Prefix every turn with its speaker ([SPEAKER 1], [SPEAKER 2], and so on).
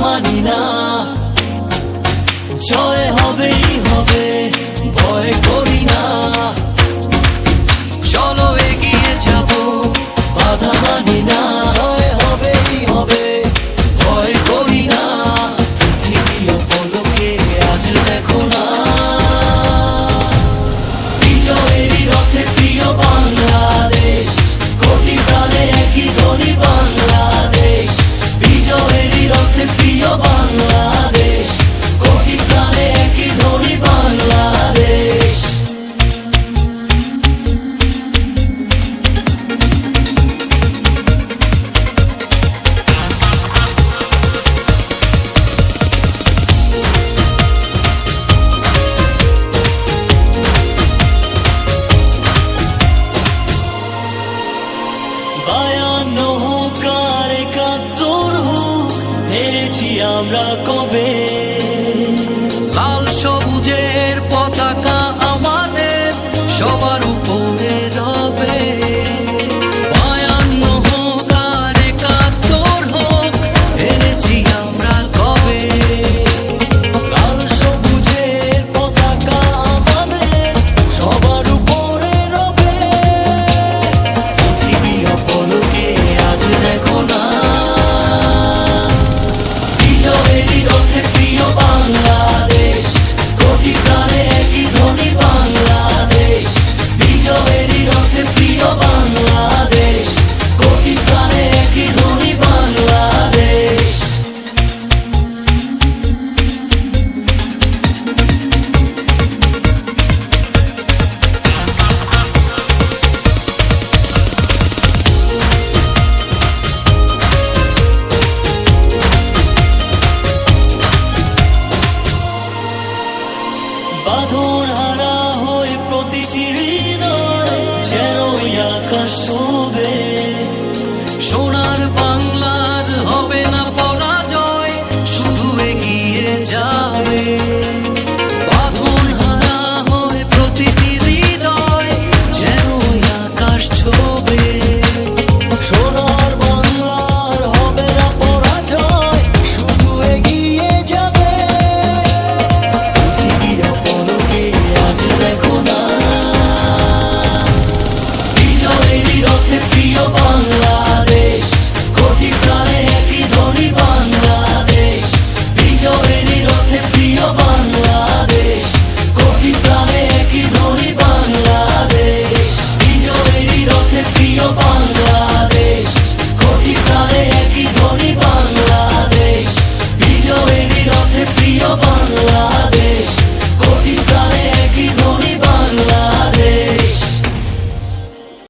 [SPEAKER 1] মানি না। জয় হবেই হবে, ভয় করি না। চলো এগিয়ে যাব, বাধা মানি না। জয় হবেই হবে, ভয় করি না। পৃথিবীর পলকে আজ দেখো না, বিজয়েরই রথে প্রিয় বাংলাদেশ। কোটি প্রাণে একই ধ্বনি বাংলাদেশ। বিজয়েরই রথে প্রিয় বাংলাদেশ। কোটি প্রাণে একই ধ্বনি বাংলাদেশ। বায়ান্ন হোক আর ৭১ হোক, হেরেছি আমরা কবে।